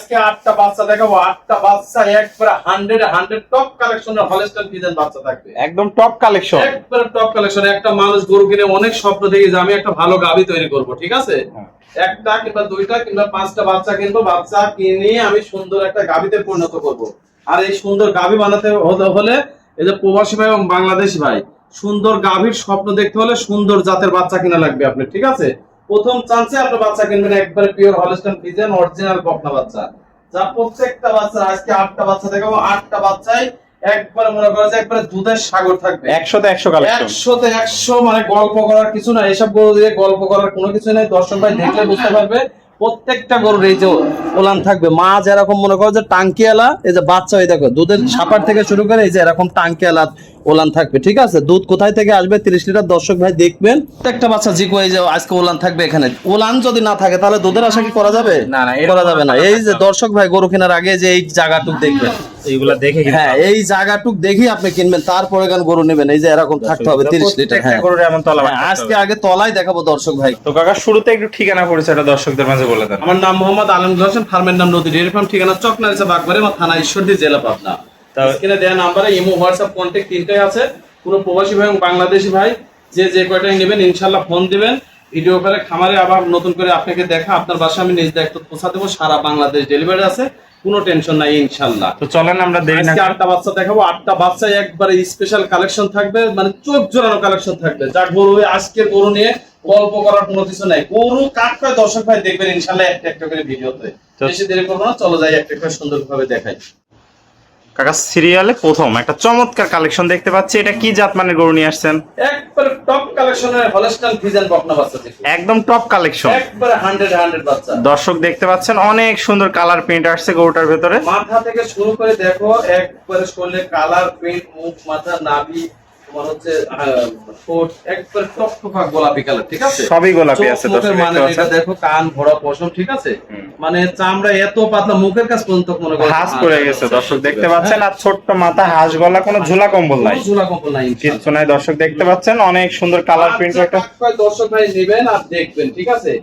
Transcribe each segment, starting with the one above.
আজকে 8টা বাচ্চা দেখাবো। 8টা বাচ্চা একবারে 100 টপ কালেকশনের হলস্টাইন ফ্রিজিয়ান বাচ্চা থাকবে। একদম টপ কালেকশন, একবারে টপ কালেকশন। একটা মানুষ গরু কিনে অনেক স্বপ্ন দেখে যে আমি একটা ভালো গাভী তৈরি করব, ঠিক আছে? একটা কিংবা দুইটা কিংবা 5টা বাচ্চা কিনবো, বাচ্চা কিনে আমি সুন্দর একটা গাভীতে পরিণত করব। আর এই সুন্দর গাভী বানাতে হলে এই যে প্রবাসী ভাই এবং বাংলাদেশী ভাই, সুন্দর গাভীর স্বপ্ন দেখতে হলে সুন্দর জাতের বাচ্চা কিনা লাগবে আপনি, ঠিক আছে? প্রথম চান্সে আপনি বাচ্চা কিনবেন একবারে পিওর হলস্টাইন ফ্রিজিয়ান অরিজিনাল বকনা বাচ্চা, যা প্রত্যেকটা বাচ্চা আজকে 8টা বাচ্চা দেখাবো। 8টা বাচ্চাই একবারে মনে করা যায় একবারে দুধের সাগর থাকবে। 100তে 100 কালেকশন, 100তে 100, মানে গল্প করার কিছু না। এসব গরু দিয়ে গল্প করার কোনো কিছু নাই। দর্শক ভাই দেখলে বুঝতে পারবে প্রত্যেকটা গরুর এই যে ওলান থাকবে। মা যেরকম মনে করো যে টাঙ্কিয়ালা, এই যে বাচ্চা এই দেখো দুধের ছাপার থেকে শুরু করে এই যে এরকম টাঙ্কিয়ালা ওলান থাকবে, ঠিক আছে? দুধ কোথায় থেকে আসবে 30 লিটার। দর্শক ভাই দেখবেন প্রত্যেকটা বাচ্চা জিকো এই যে আজকে ওলান থাকবে এখানে। ওলান যদি না থাকে তাহলে দুধের আশা কি করা যাবে? না, করা যাবে না। এই যে দর্শক ভাই গরু কেনার আগে যে এই জায়গাটুক দেখবেন, এইগুলা দেখে হ্যাঁ এই জায়গাটুক দেখি আপনি কিনবেন, তারপরে গান গরু নেবেন। এই যে এরকম থাকতে হবে 30 লিটার। হ্যাঁ গরুর এমন তলা। আজকে আগে তলাই দেখাবো দর্শক ভাই। তো কাকা শুরুতে একটু ঠিকানা পরিচয়টা দর্শকদের মাঝে বলে দেন। আমার নাম মোহাম্মদ আলমগীর হোসেন, ফার্মের নাম নদী ডেয়ারি ফার্ম, ঠিকানা চকনারিচা বাগবাড়ি, থানা ঈশ্বরদী, জেলা পাবনা। স্ক্রিনে দেওয়া নাম্বারে ইমো হোয়াটসঅ্যাপ কন্টাক্ট তিনটাই আছে। পুরো প্রবাসী ভাই এবং বাংলাদেশি ভাই যে কয়টাই নেবেন ইনশাআল্লাহ ফোন দিবেন, ভিডিও করে খামারে আবার নতুন করে আপনাকে দেখা আপনার বাসায় আমি নিজ দায়িত্ব পৌঁছা দেবো। সারা বাংলাদেশ ডেলিভারি আছে, কোনো টেনশন নাই ইনশাআল্লাহ। তো চলেন আমরা দেরি না আজকে 8টা বাচ্চা দেখাবো। 8টা বাচ্চায় একবারে স্পেশাল কালেকশন থাকবে, মানে চোখ জোড়ানো কালেকশন থাকবে। যা গরু আজকের গরু নিয়ে গল্প করার কোনো কিছু নাই। গরু কাটবে দর্শক ভাই দেখবেন ইনশাআল্লাহ একটা একটা করে ভিডিওতে। বেশি দেরি করবো না, চলো যাই একটা একটা সুন্দরভাবে দেখাই। কাকা সিরিয়ালে প্রথম একটা চমৎকার কালেকশন দেখতে পাচ্ছি, এটা কি জাত মানের গরু নিয়ে আসছেন? একবারে টপ কালেকশনের হলস্টাইন ফ্রিজিয়ান বকনা বাচ্চা দেখুন, একদম টপ কালেকশন, একবারে 100 বাচ্চা। দর্শক দেখতে পাচ্ছেন অনেক সুন্দর কালার প্রিন্ট আসছে গরুটার ভেতরে। মাথা থেকে শুরু করে দেখো একবারে শরীরে কালার প্রিন্ট, মুখ, মাথা, নাভি, তোমার হচ্ছে ঠোঁট একবারে টকটকা গোলাপি কালার, ঠিক আছে? সবই গোলাপি আছে দর্শক মানে দেখতে পাচ্ছেন। দেখো কান ভরা পশম, ঠিক আছে? মানে চামড়া এত পাতলা, মুখের কাছে পর্যন্ত মনে করো হাঁস পড়ে গেছে দর্শক দেখতে পাচ্ছেন। আর ছোট্ট মাথা, হাঁস গলা, কোনো ঝুলা কম্বল নাই, ঝুলা কম্বল নাই, কিচ্ছু নাই। দর্শক দেখতে পাচ্ছেন অনেক সুন্দর কালার প্রিন্ট একটা। দর্শক ভাই নেবেন আর দেখবেন, ঠিক আছে?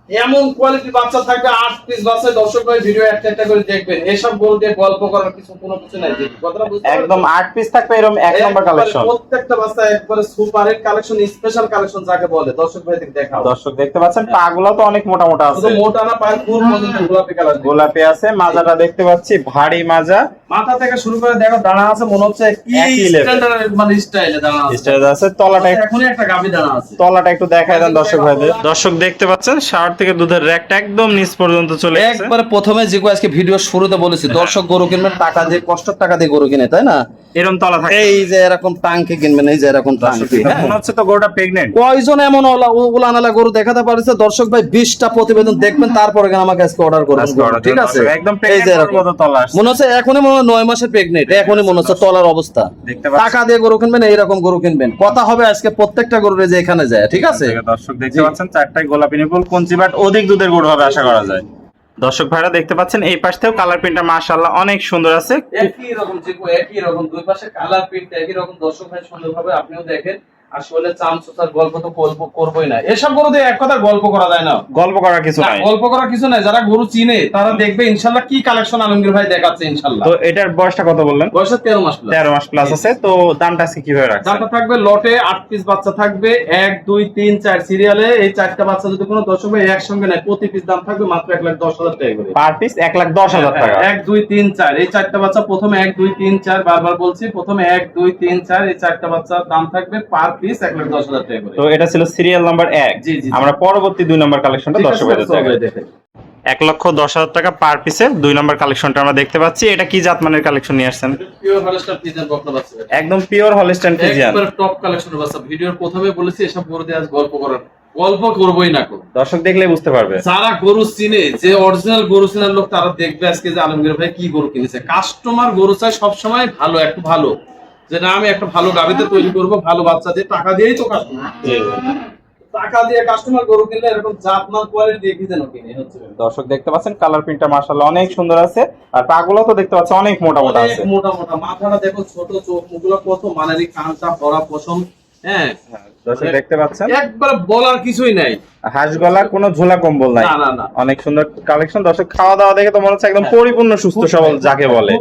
এমন কোয়ালিটির বাচ্চা থাকবে 8 পিস বাচ্চা। দর্শক ভাই ভিডিও একটা একটা করে দেখবেন। এসব গরু দিয়ে গল্প করার কোনো কিছু নাই। কথাটা বুঝতে পারছেন? একদম 8 পিস থাকবে এরকম এক নম্বর কালেকশন। প্রত্যেকটা বাচ্চা একবারে super hit collection, special collection যাকে বলে। দর্শক ভাই দেখাও। দর্শক দেখতে পাচ্ছেন পাগুলো তো অনেক মোটা মোটা আছে, শুধু মোটা না, পায়ের ফুল পর্যন্ত গোলাপি কালার, গোলাপি আছে। মাজাটা দেখতে পাচ্ছি ভারী মাজা, মাথা থেকে শুরু করে দেখো দানা আছে মনে হচ্ছে কি স্ট্যান্ডার্ড মানে স্টাইলে দানা আছে। স্টাইল আছে। তলাটা এখনই একটা গাভী দানা আছে। তলাটা একটু দেখায় দেন দর্শক ভাইদের। দর্শক দেখতে পাচ্ছেন শাওয়ার থেকে দুধের র‍্যাকটা একদম নিচ পর্যন্ত চলে গেছে। একবারে প্রথমে যে আজকে ভিডিও শুরুতে বলেছি, দর্শক গরু কিনবেন টাকা দিয়ে, কষ্টের টাকা দিয়ে গরু কিনে, তাই না? এরকম তলা থাকে, এই যে এরকম টাঙ্কি কিনবেন, এই যে এরকম টাঙ্কি। মনে হচ্ছে তো গরুটা প্রেগন্যান্ট। কয়জন এমন ওলানালা গরু দেখাতে পারছে দর্শক ভাই? 20টা প্রতিবেদন দেখবেন, তারপরে আমাকে আজকে অর্ডার করবেন, ঠিক আছে? একদম এই যে প্রেগন্যান্ট মতো তলা আসছে, মনে হচ্ছে এখনই মনে হয় 9 মাসের প্রেগনেন্ট, এখনই মনে হচ্ছে তলার অবস্থা। দেখতে পাচ্ছেন টাকা দিয়ে গরু কিনবেন, এইরকম গরু কিনবেন। কথা হবে আজকে প্রত্যেকটা গরুরে যে এখানে যায়, ঠিক আছে? দর্শক দেখতে পাচ্ছেন চারটায় গোলাপি নিপুল কঞ্চি, বাট অধিক দুধের গরু হবে আশা করা যায়। দর্শক ভাইরা দেখতে পাচ্ছেন এই পাশ থেকেও কালার প্রিন্টটা মাশাআল্লাহ অনেক সুন্দর আছে। একই রকম জিকো, একই রকম দুই পাশে কালার প্রিন্ট একই রকম। দর্শক ভাই সুন্দরভাবে আপনিও দেখেন। আসলে চামচুতার গল্প তো করবই না। এসব গরু দিয়ে এক কথা গল্প করা যায় না, গল্প করার কিছু নাই, গল্প করার কিছু নাই। যারা গরু চিনে তারা দেখবে ইনশাআল্লাহ কি কালেকশন আলমগীর ভাই দেখাচ্ছে ইনশাআল্লাহ। তো এটার বয়সটা কত বললেন? বয়স 13 মাস প্লাস। 13 মাস প্লাস আছে। তো দামটা আজকে কিভাবে রাখছেন? দামটা থাকবে লটে 8 পিস বাচ্চা থাকবে, 1 2 3 4 সিরিয়ালে। এই 4টা বাচ্চা যদি কোনো দর্শক ভাই একসঙ্গে নেয়, প্রতি পিস দাম থাকবে মাত্র 1,10,000 টাকা করে। পার পিস 1,10,000 টাকা। 1 2 3 4 এই 4টা বাচ্চা প্রথমে 1 2 3 4 বারবার বলছি, প্রথমে 1 2 3 4 এই 4টা বাচ্চার দাম থাকবে পার পিস 1,10,000 টাকা করে। তো এটা ছিল সিরিয়াল নাম্বার 1। জি জি। আমরা পরবর্তী 2 নম্বর কালেকশনটা দর্শক ভাইদের দেখাই। 1,10,000 টাকা পার পিসের 2 নম্বর কালেকশনটা আমরা দেখতে পাচ্ছি। এটা কি জাত মানের কালেকশন নিয়ে আসছেন? পিওর হলস্টাইন ফ্রিজিয়ান বকনা বাচ্চা, একদম পিওর হলস্টাইন ফ্রিজিয়ান, একবার টপ কালেকশনের বাচ্চা। ভিডিওর প্রথমে বলেছি এসব গরু দিয়ে আজ গল্প করার, গল্প করবই না। দর্শক দেখলে বুঝতে পারবে, যারা গরু চিনে, যে অরিজিনাল গরু চেনার লোক, তারা দেখবে আজকে যে আলমগীর ভাই কি গরু কিনেছে। কাস্টমার গরু চাই সবসময় ভালো, একটু ভালো, যে না আমি একটা ভালো গাভীতে তৈরি করব, ভালো বাচ্চা দিয়ে, টাকা দিয়েই তো কাস্টমার, টাকা দিয়ে কাস্টমার গরু কিনলে এরকম জাতমান কোয়ালিটি দিয়ে কিনে কিনে হচ্ছে। দর্শক দেখতে পাচ্ছেন কালার প্রিন্টটা মাশাআল্লাহ অনেক সুন্দর আছে। আর পাগুলো তো দেখতে পাচ্ছেন অনেক মোটা মোটা আছে, মোটা মোটা। মাথাটা দেখো ছোট, চোখ মুখগুলো কত মানেরই, কানটা ভরা পশম। হ্যাঁ দর্শক দেখতে পাচ্ছেন একবার বলার কিছুই নাই। হাঁস গলা কোনো ঝোলা কম্বল নাই, না না না, অনেক সুন্দর কালেকশন। দর্শক খাওয়া দাওয়া দেখে তো মনে হচ্ছে একদম পরিপূর্ণ সুস্থ সবল যাকে বলে।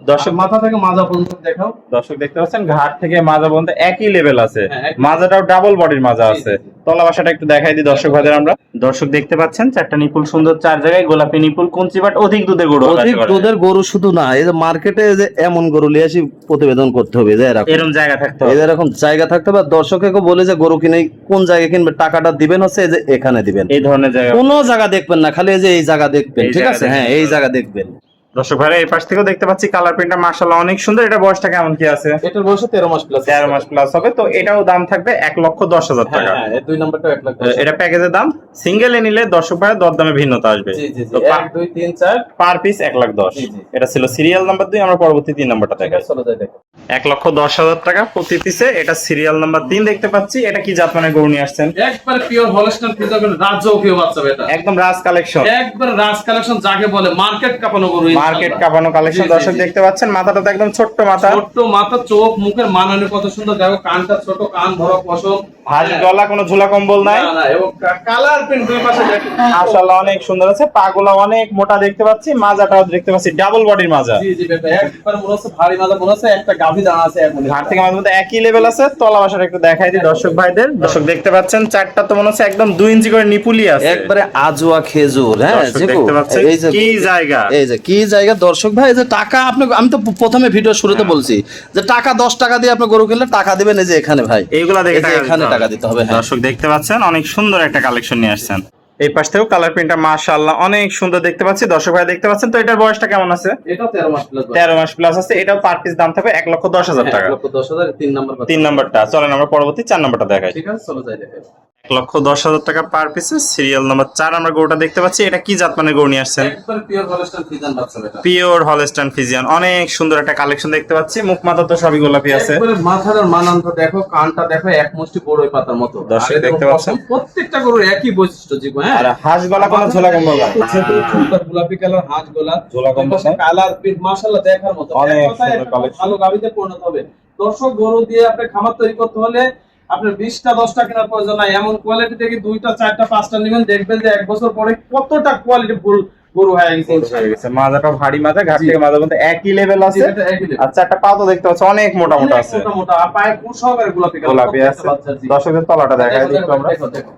দর্শক মাথা থেকে মাজা পর্যন্ত দেখাও। দর্শক দেখতে পাচ্ছেন ঘাট থেকে মাজা পর্যন্ত একই লেভেল আছে, হ্যাঁ, একই। মাজাটাও ডাবল বডির মাজা আছে। জি, জি। তলা বাসাটা একটু দেখাই দিই দর্শক ভাইদের আমরা। দর্শক দেখতে পাচ্ছেন চারটা নিপুল সুন্দর, চার জায়গায় গোলাপি নিপুল, কঞ্চি বাট অধিক দুধের গরু হবে অধিক আশা করা যায়। দুধের গরু শুধু না, এই যে মার্কেটে যে এমন গরু নিয়ে আসি প্রতিবেদন করতে হবে, যে এরকম এরকম জায়গা থাকতে এই হবে। যে এরকম জায়গা থাকতে হবে। দর্শককে বলে যে গরু কিনে কোন জায়গায় কিনবে, টাকাটা দিবেন হচ্ছে এই যে এখানে দিবেন, এই ধরনের জায়গা কোন জায়গা দেখবেন না, খালি এই যে এই জায়গা দেখবেন, এই ঠিক জায়গা আছে? হ্যাঁ, দেখবেন। এই জায়গা দেখবেন। দর্শক ভাইরা এই পাশ থেকেও দেখতে পাচ্ছি কালার প্রিন্টটা মাশাআল্লাহ অনেক সুন্দর। এটা বয়সটা কেমন কি আছে? এটার বয়স 13 মাস প্লাস। 13 মাস প্লাস হবে। তো এটাও দাম থাকবে 1,10,000 হ্যাঁ টাকা। হ্যাঁ, এই 2 নাম্বারটা 1 লাখ। এটা প্যাকেজের দাম, সিঙ্গেলে নিলে দর্শক ভাইরা দরদামে ভিন্নতা আসবে। জি জি জি, তো 1 2 3 4 পার পিস 1,10,000। জি, জি। এটা ছিল সিরিয়াল নাম্বার 2। আমরা পরবর্তী 3 নাম্বারটা দেখাই। চলো যাই দেখো। 1,10,000 টাকা প্রতি পিসে। এটা সিরিয়াল নাম্বার 3 দেখতে পাচ্ছি। এটা কি জাত মানের গরু নিয়ে আসছেন? একবার পিওর হলস্টাইন ফ্রিজিয়ান রাজকীয় বাচ্চা বেটা। একদম রাজ কালেকশন, একবার রাজ কালেকশন যাকে বলে, মার্কেট কাঁপানো গরু। মার্কেট কাঁপানো কালেকশন। জি, জি, দর্শক জি। দেখতে পাচ্ছেন মাথাটা তো একদম ছোট্ট মাথা, ছোট্ট মাথা, চোখ মুখের মানানি কত সুন্দর দেখো, কানটা ছোট, কান ভরা পশম, হাঁস গলা, কোনো ঝুলা কম্বল নাই। না না, এবং কালার প্রিন্ট দুই পাশে দেখো। মাশাআল্লাহ অনেক সুন্দর আছে। পাগুলা অনেক মোটা দেখতে পাচ্ছি, মাজাটাও দেখতে পাচ্ছি ডাবল বডির মাজা। জি জি বেটা, একবার মনে হচ্ছে ভারী মাথা, মনে হচ্ছে একটা গাভী দাঁড়া আছে এখন। ঘাট থেকে মাঝে মধ্যে একই লেভেল আছে। তলা বাসাটা একটু দেখাই দিই দর্শক ভাইদের। দর্শক দেখতে পাচ্ছেন চারটা তো মনে হচ্ছে একদম 2 ইঞ্চি করে নিপুলি আছে। একবারে আজোয়া খেজুর। হ্যাঁ, দর্শক জিকু, দেখতে পাচ্ছেন এই যে কি জায়গা। এই যে কি জায়গা দর্শক ভাই, এই যে টাকা আপনি, আমি তো প্রথমে ভিডিও শুরুতে বলছি যে টাকা 10 টাকা দিয়ে আপনি গরু কিনলে টাকা দিবেন এই যে এখানে ভাই, এইগুলা দেখে এই যে এখানে টাকা দিতে হবে। হ্যাঁ, দর্শক দেখতে পাচ্ছেন অনেক সুন্দর একটা কালেকশন নিয়ে আসছেন। এই পাশ থেকেও কালার প্রিন্টটা মাশাআল্লাহ অনেক সুন্দর দেখতে পাচ্ছি। দর্শক ভাই দেখতে পাচ্ছেন। তো এটার বয়সটা কেমন আছে? এটা 13 মাস প্লাস। 13 মাস প্লাস আছে। এটাও পার পিস দাম থাকবে 1,10,000 টাকা। 1,10,000 3 নাম্বার। 3 নাম্বারটা চলেন আমরা পরবর্তী 4 নাম্বারটা দেখাই। ঠিক আছে, চলো যাই দেখো। 1,10,000 টাকা পার পিসে সিরিয়াল নাম্বার 4 আমরা গরুটা দেখতে পাচ্ছি। এটা কি জাত মানের গরু নিয়ে আসছেন? একবার পিওর হলস্টাইন ফ্রিজিয়ান বাচ্চা বেটা। পিওর হলস্টাইন ফিজিয়ান, অনেক সুন্দর একটা কালেকশন দেখতে পাচ্ছি। মুখ মাথা তো সবই গোলাপি আছে। একবারে মাথার মানানটা দেখো, কানটা দেখো, এক মুষ্টি বড়ই পাতার মতো। দর্শক আর এরকম দেখতে পাচ্ছেন। প্রত্যেকটা গরুর একই বৈশিষ্ট্য জীব। হ্যাঁ, আর হাঁস গলা কোনো ঝোলা কম্বল নাই। ছোট সুন্দর গোলাপি কালার হাঁস গলা, ঝোলা কম্বল নাই। কালার প্রিন্ট মাশাআল্লাহ দেখার মতো। অনেক এক কথায় সুন্দর একটা collection। ভালো গাভীতে পরিণত হবে। দর্শক গরু দিয়ে আপনি খামার তৈরি করতে হলে আপনার 20টা 10টা কেনার প্রয়োজন নাই। এমন কোয়ালিটি থেকে 2টা 4টা 5টা নেবেন, দেখবেন যে 1 বছর পরে কতটা কোয়ালিটি ফুল গরু হয়ে গেছে ইনশাআল্লাহ। মাজাটা ভারী মাজা, ঘাট থেকে মাজা পর্যন্ত একই লেভেল আছে। এটা একই level। আর চারটা পা তো দেখতে পাচ্ছ অনেক মোটা মোটা আছে। মোটা মোটা আর পায়ে খুব সহকারে গোলাপি কালার। গোলাপি আছে। দর্শকের তলাটা দেখাই দিই একটু আমরা। দেখো দেখো।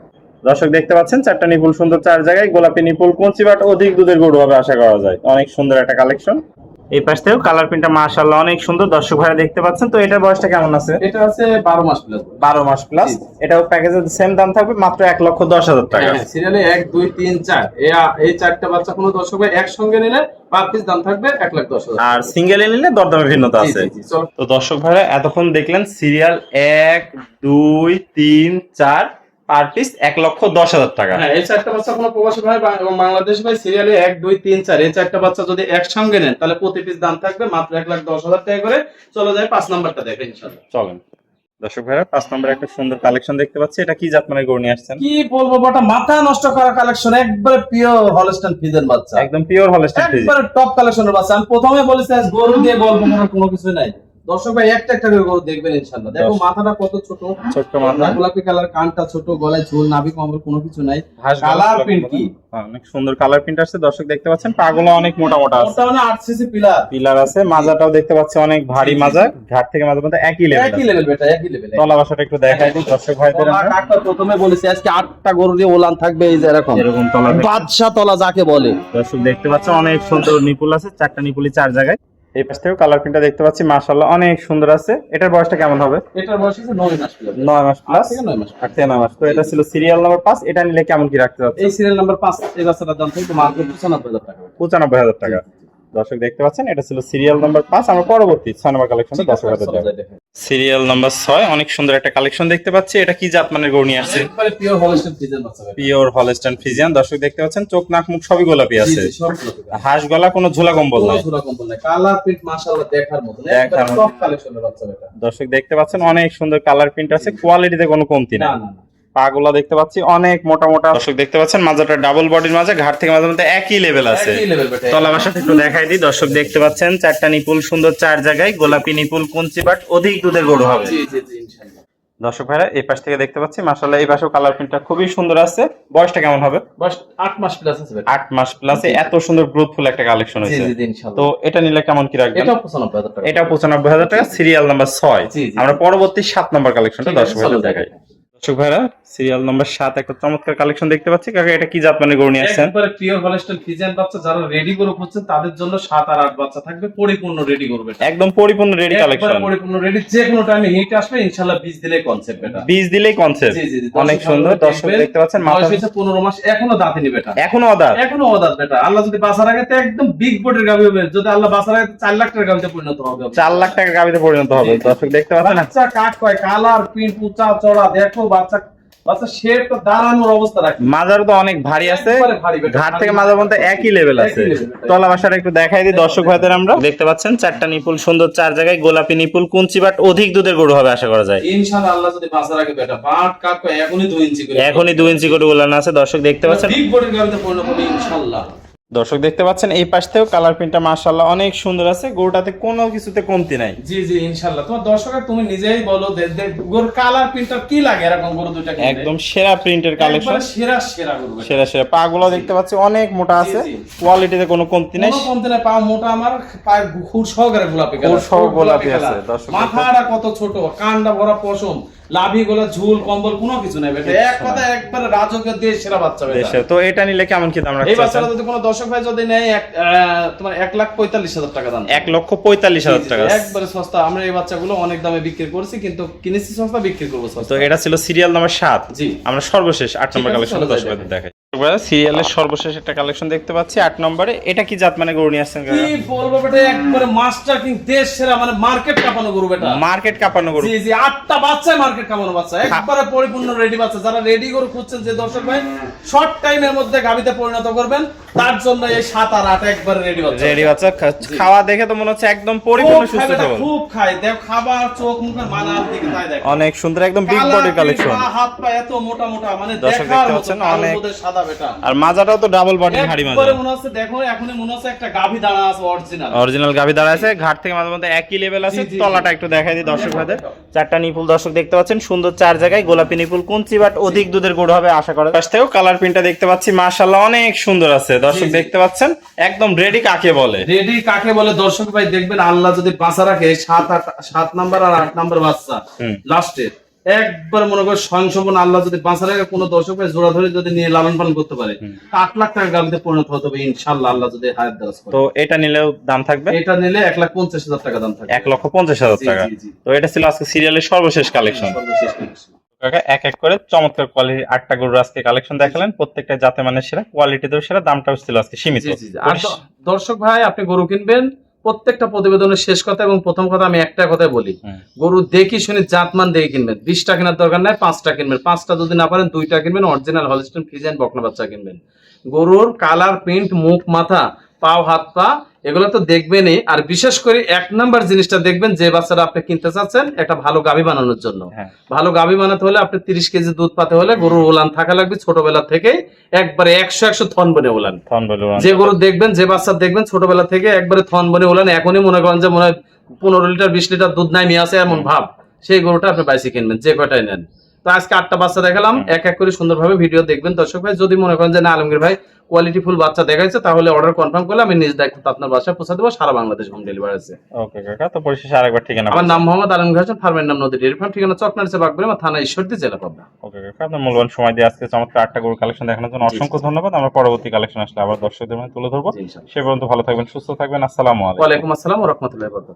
দর্শক দেখতে পাচ্ছেন চারটা নিপুল সুন্দর, চার জায়গায় গোলাপি নিপুল, কঞ্চি বাট অধিক দুধের গরু হবে আশা করা যায়। অনেক সুন্দর একটা কালেকশন। এই পাশ থেকেও কালার প্রিন্টটা মাশাআল্লাহ অনেক সুন্দর। দর্শক ভাইরা দেখতে পাচ্ছেন। তো এটার বয়সটা কেমন আছে? এটা আছে 12 মাস প্লাস। 12 মাস প্লাস। জি। এটাও প্যাকেজের সেম দাম থাকবে মাত্র 1,10,000 টাকা। হ্যাঁ, সিরিয়ালে 1 2 3 4 এই চারটা বাচ্চা কোনো দর্শক ভাই একসঙ্গে নিলে পার পিস দাম থাকবে 1,10,000। আর সিঙ্গেলে নিলে দরদামে ভিন্নতা আছে। জি, জি, চলো। তো দর্শক ভাইরা এতক্ষণ দেখলেন সিরিয়াল 1 2 3 4 পার পিস 1,10,000 টাকা। হ্যাঁ, এই চারটা বাচ্চা কোনো প্রবাসী ভাই এবং বাংলাদেশি ভাই সিরিয়ালে 1 2 3 4 এই চারটা বাচ্চা যদি একসঙ্গে নেন তাহলে প্রতি পিস দাম থাকবে মাত্র 1,10,000 টাকা করে। চলো যাই 5 নাম্বারটা দেখেন ইনশাআল্লাহ। চলেন দর্শক ভাইরা 5 নম্বরে একটা সুন্দর কালেকশন দেখতে পাচ্ছি। এটা কি জাত মানের গরু নিয়ে আসছেন? কি বলবো বাটা, মাথা নষ্ট করা কালেকশন, একবারে পিওর হলস্টাইন ফ্রিজিয়ান বাচ্চা, একদম পিওর হলস্টাইন ফ্রিজিয়ান। একবারে টপ কালেকশনের বাচ্চা। আমি প্রথমে বলেছি আজ গরু দিয়ে গল্প করার কোনো কিছু নাই। দর্শক ভাই একটা একটা করে গরু দেখবেন ইনশাআল্লাহ। দেখো মাথাটা কত ছোট, ছোট্ট মাথা, গোলাপি কালার, কানটা ছোট, গলায় ঝুল, নাভি কম্বল কোনো কিছু নাই। হাঁস কালার গলা প্রিন্ট কি অনেক সুন্দর কালার প্রিন্ট আছে। দর্শক দেখতে পাচ্ছেন পাগুলো অনেক মোটা মোটা আছে, ওটা মানে 8 সিসি পিলার পিলার আছে। মাজাটাও দেখতে পাচ্ছি অনেক ভারী মাজা, ঘাট থেকে মাজার মধ্যে একই লেভেল। একই লেভেল বেটা, একই লেভেল। তলা বাসাটা একটু দেখাই দিই দর্শক ভাইদের আমরা। কাকা প্রথমে বলেছি আজকে 8টা গরু দিয়ে ওলান থাকবে এই যে এরকম এরকম তলা দেখতে- বাদশা তলা যাকে বলে। দর্শক দেখতে পাচ্ছেন অনেক সুন্দর নিপুল আছে, চারটা নিপুলি চার জায়গায়। এই পাশ থেকেও কালার প্রিন্টটা দেখতে পাচ্ছি মাশাআল্লাহ অনেক সুন্দর আছে। এটার বয়সটা কেমন হবে? এটার বয়স আছে 9 মাস প্লাস। 9 মাস প্লাস। 9 মাস। 8 থেকে 9 মাস। তো এটা ছিল সিরিয়াল নাম্বার 5। এটা নিলে কেমন কি রাখতে যাচ্ছে? এই সিরিয়াল নাম্বার 5 এই বাচ্চাটার দাম থাকবে মাত্র 95,000 টাকা। 95,000 টাকা। দর্শক দেখতে পাচ্ছেন এটা ছিল সিরিয়াল নাম্বার 5। আমরা পরবর্তী 6 নম্বর কালেকশনে ঠিক আছে, দর্শক হাজার চলো যাই দেখেন। সিরিয়াল নাম্বার 6 অনেক সুন্দর একটা কালেকশন দেখতে পাচ্ছি। এটা কি জাত মানের গরু নিয়ে আসছে? একবারে পিওর হলস্টাইন ফ্রিজিয়ান বাচ্চা বেটা। Pure Holstein Friesian. দর্শক দেখতে পাচ্ছেন চোখ নাক মুখ সবই গোলাপি জি, আছে। জি, সব গোলাপি কালার। হাঁস গলা কোনো ঝোলা কম্বল নাই। কোনো কম্বল নাই। কালার প্রিন্ট মাশাআল্লাহ দেখার মতো, দেখার একবারে মতো। টপ কালেকশনের বাচ্চা বেটা। দর্শক দেখতে পাচ্ছেন অনেক সুন্দর কালার প্রিন্ট আছে, কোয়ালিটিতে কোনো কমতি না নাই। না না, পাগুলা দেখতে পাচ্ছি অনেক মোটা মোটা। দর্শক দেখতে পাচ্ছেন মাজাটা ডাবল বডির মাঝে, ঘাট থেকে মাঝে মধ্যে একই লেভেল আছে। একই লেভেল বেটা। তলা বাসাটা একটু দেখাই দিই। দর্শক দেখতে পাচ্ছেন চারটা নিপুল সুন্দর, চার জায়গায় গোলাপি নিপুল, কুঞ্চি বাট অধিক দুধের গরু হবে। জি জি জি ইনশাআল্লাহ। দর্শক ভাইরা এই পাশ থেকে দেখতে পাচ্ছি মাশাআল্লাহ এই পাশেও কালার প্রিন্টটা খুবই সুন্দর আছে। বয়সটা কেমন হবে? বাস 8 মাস প্লাস আছে ভাই। 8 মাস প্লাসে এত সুন্দর গ্রোথফুল একটা কালেকশন জি হয়েছে। জি ইনশাআল্লাহ। তো এটা নিলে কেমন কি রাখবেন? এটাও 95,000 টাকা। এটা 95,000 টাকা, সিরিয়াল নাম্বার 6। জি, জি। আমরা পরবর্তী 7 নম্বর কালেকশনটা ঠিক আছে, দর্শক ভাইদের চলো দেখাই। দর্শক ভাইরা সিরিয়াল নাম্বার 7 একটা চমৎকার কালেকশন দেখতে পাচ্ছি। কাকা এটা কি জাত মানে গরু নিয়ে আসছেন? একবারে পিওর হলস্টাইন ফ্রিজিয়ান বাচ্চা যারা রেডি করে খুঁজছেন তাদের জন্য 7 আর 8 বাচ্চা থাকবে, পরিপূর্ণ রেডি করবে। একদম পরিপূর্ণ রেডি একবারে কালেকশন। পরিপূর্ণ রেডি, যে কোনো টাইমে হিট আসবে ইনশাআল্লাহ, বীজ দিলেই কনসেপ্ট এটা। বীজ দিলেই কনসেপ্ট। জি জি জি, অনেক সুন্দর। দর্শক দেখতে পাচ্ছেন মাথা বয়স হয়েছে 15 মাস, এখনো দাঁতে নিবে এটা। এখনো অদাত। এখনো অদাত বেটা। আল্লাহ যদি বাঁচার আগে তো একদম বিগ বডির গাভী হবে, যদি আল্লাহ বাঁচার আগে 4 লাখ টাকার গাভীতে পরিণত হবে। 4 লাখ টাকার গাবিতে পরিণত হবে। দর্শক দেখতে পাচ্ছেন বাচ্চা কাক কয়, কালার প্রিন্ট উঁচা চড়া দেখো, বাচ্চা বাচ্চা শেপ তো দাঁড়ানোর অবস্থা রাখে। মাজার তো অনেক ভারী আছে, একবারে ভারী বেটা। ঘাট থেকে মাজার পর্যন্ত একই লেভেল আছে। একই level। তলা বাসাটা একটু দেখাই দিই দর্শক ভাইদের। আমরা দেখতে পাচ্ছেন 4টা নিপুল সুন্দর, 4 জায়গায় গোলাপি নিপুল, কুঞ্চি বাট অধিক দুধের গরু হবে আশা করা যায়। ইনশাআল্লাহ আল্লাহ যদি বাঁচার আগে বেটা, বাট কাক কয় এখনই 2 ইঞ্চি করে। এখনই 2 ইঞ্চি করে গোলানো আছে। দর্শক দেখতে পাচ্ছেন, বিগ বডির গাভীতে পরিণত হবে ইনশাআল্লাহ। দর্শক দেখতে পাচ্ছেন এই পাশ থেকেও কালার প্রিন্টটা মাশাআল্লাহ অনেক সুন্দর আছে। গরুটাতে কোনো কিছুতে কমতি নাই। জি জি ইনশাআল্লাহ। তোমার দর্শকরা তুমি নিজেই বলো, গরুর কালার প্রিন্টার কি লাগে এরকম গরু দুইটা কিনতে? একদম সেরা প্রিন্টের কালেকশন, একবারে সেরা সেরা গরু বেটা। সেরা সেরা। পা গুলো দেখতে পাচ্ছি অনেক মোটা আছে, জি, জি। কোয়ালিটিতে কোনো কমতি নাই। কোনো কমতে নাই, পা মোটা, আমার পায়ের খুর সহকারে গোলাপি কালার, খুর সহ গোলাপি আছে। কালার। দর্শক মাথাটা কত ছোট, কানটা ভরা পশম, লাভি গোলা ঝুল কম্বল কোনো কিছু নাই বেটা। এক কথা একবারে রাজকীয় দেশ সেরা বাচ্চা বেটা। দেশে তো এটা নিলে কেমন কি দাম এই রাখছেন? বাচ্চাটা যদি কোনো দর্শক ভাই যদি নেয় তোমার 1,45,000 টাকা দাম। 1,45,000 টাকা। একবারে সস্তা। আমরা এই বাচ্চাগুলো অনেক দামে বিক্রি করছি, কিন্তু কিনেছি সস্তা, বিক্রি করবো সস্তা। তো এটা ছিল সিরিয়াল নাম্বার 7। জি। আমরা সর্বশেষ 8 নম্বর আছে, কালেকশন চলো দর্শক যাই ভাইদের দেখাই। সিরিয়ালের সর্বশেষ একটা কালেকশন দেখতে পাচ্ছি 8 নম্বরে। এটা কি জাত মানে গরু নিয়ে আসছেন? কি বলবো বেটা, একবারে মাস্টার কিং দেশ সেরা, মানে মার্কেট কাঁপানো গরু বেটা। মার্কেট কাঁপানো গরু। জি জি 8টা বাচ্চায় মার্কেট কাঁপানো বাচ্চা, একবারে পরিপূর্ণ রেডি বাচ্চা। যারা রেডি গরু খুঁজছেন, যে দর্শক ভাই শর্ট টাইমের মধ্যে গাবিতে পরিণত করবেন, তার জন্য এই 7 আর 8 একবারে রেডি বাচ্চা। রেডি বাচ্চা। খাওয়া দেখে তো মনে হচ্ছে একদম পরিপূর্ণ সুস্থ সবল। খুব খায়, দেখ খাবার চোখ মুখের মানার দিকে তাই দেখ। অনেক সুন্দর, একদম বিগ বডির কালেকশন। হাত পা এত মোটা মোটা, মানে দর্শক দেখার দেখতে মতো, পাচ্ছেন কালো অনেক। মধ্যে সাদা বেটা। আর মাজাটাও তো ডাবল বডির ভারী মাজা। একবারে মনে হচ্ছে, দেখো এখনই মনে হচ্ছে একটা গাভী দাঁড়া আছে অরিজিনাল। অরিজিনাল গাভী দাঁড়া আছে, ঘাট থেকে মাঝে মধ্যে একই লেভেল আছে। জি, জি, জি। তলাটা একটু দেখাই দিই দর্শক ভাইদের। 4টা নিপুল দর্শক দেখতে পাচ্ছেন সুন্দর, 4 জায়গায় গোলাপি নিপুল, কুঞ্চি বাট অধিক দুধের গরু হবে আশা করা। পাশ থেকেও কালার প্রিন্টটা দেখতে পাচ্ছি মাশাআল্লাহ অনেক সুন্দর আছে। দর্শক জি, জি। দেখতে পাচ্ছেন একদম রেডি কাকে বলে। রেডি কাকে বলে দর্শক ভাই দেখবেন, আল্লাহ যদি বাঁচা রাখে 7 নাম্বার আর 8 নাম্বার বাচ্চা লাস্টে একবার মনে করে স্বয়ংসম্পূর্ণ, আল্লাহ যদি বাঁচা রাখে কোনো দর্শক ভাই জোড়া ধরে যদি নিয়ে লালন পালন করতে পারে, 8 লাখ টাকা গাবিতে পরিণত হতে হবে ইনশাআল্লাহ, আল্লাহ যদি হায়াত দারাজ করে। তো এটা নিলেও দাম থাকবে? এটা নিলে 1,50,000 টাকা দাম থাকবে। 1,50,000 টাকা। জি, জি। তো এটা ছিল আজকে সিরিয়ালের সর্বশেষ কালেকশন। সর্বশেষ connection। কাকা এক এক করে চমৎকার কোয়ালিটি 8টা গরুর আজকে কালেকশন দেখালেন। প্রত্যেকটা জাতে মানের সেরা, কোয়ালিটিতেও সেরা, দামটাও ছিল আজকে সীমিত। জি, জি, জি। আর দর্শক ভাই আপনি গরু কিনবেন, প্রত্যেকটা প্রতিবেদনের শেষ কথা এবং প্রথম কথা আমি একটা কথাই বলি, গরু দেখি শুনে জাতমান দেখে কিনবেন। 20টা কেনার দরকার নাই, 5টা কিনবেন। 5টা যদি না পারেন 2টা কিনবেন, অরিজিনাল হলস্টাইন ফ্রিজিয়ান বকনা বাচ্চা কিনবেন। গরুর কালার প্রিন্ট, মুখ মাথা, পাও হাত পা এগুলো তো দেখবেনই। আর বিশেষ করে 1 নাম্বার জিনিসটা দেখবেন, যে বাচ্চাটা আপনি কিনতে চাচ্ছেন একটা ভালো গাভী বানানোর জন্য। ভালো গাভী বানাতে হলে আপনি 30 কেজি দুধ পাতে হলে গরুর ওলান থাকা লাগবে ছোটবেলা থেকে, একবারে 100 থন বনে ওলান। যে গরু দেখবেন, যে বাচ্চা দেখবেন ছোটবেলা থেকে একবারে থন বনে ওলান, এখনই মনে করেন যে মনে হয় 15 লিটার 20 লিটার দুধ নাই নিয়ে আসে এমন ভাব, সেই গরুটা আপনি বাইসে কিনবেন, যে কয়টাই নেন। তো আজকে 8টা বাচ্চা দেখালাম, এক এক করে সুন্দরভাবে ভিডিও দেখবেন দর্শক ভাই। যদি মনে করেন যে না আলমগীর ভাই কোয়ালিটি ফুল বাচ্চা দেখাইছে, তাহলে অর্ডার কনফার্ম করলে আমি নিজ দায়িত্বে আপনার বাসায় পৌঁছে দেবো। সারা বাংলাদেশ হোম ডেলিভারি আছে। ওকে কাকা, তো পরিশেষে আরেকবার ঠিকানা। আমার নাম মোহাম্মদ আলমগীর হোসেন, ফার্মের নাম নদী ডেয়ারি ফার্ম, ঠিকানা চকনারিচা বাগবাড়ি, থানা ঈশ্বরদী, জেলা পাবনা। ওকে কাকা, আপনার মূল্যবান সময় দিয়ে আজকে চমৎকার 8টা গরুর কালেকশন দেখানোর জন্য অসংখ্য ধন্যবাদ। আমরা পরবর্তী কালেকশন আসলে আবার দর্শকদের মধ্যে তুলে ধরবো। সে পর্যন্ত ভালো থাকবেন, সুস্থ থাকবেন। আসসালামু আলাইকুম। ওয়ালাইকুম আসসালাম ওয়া রাহমাতুল্লাহি ওয়া বারাকাতুহু।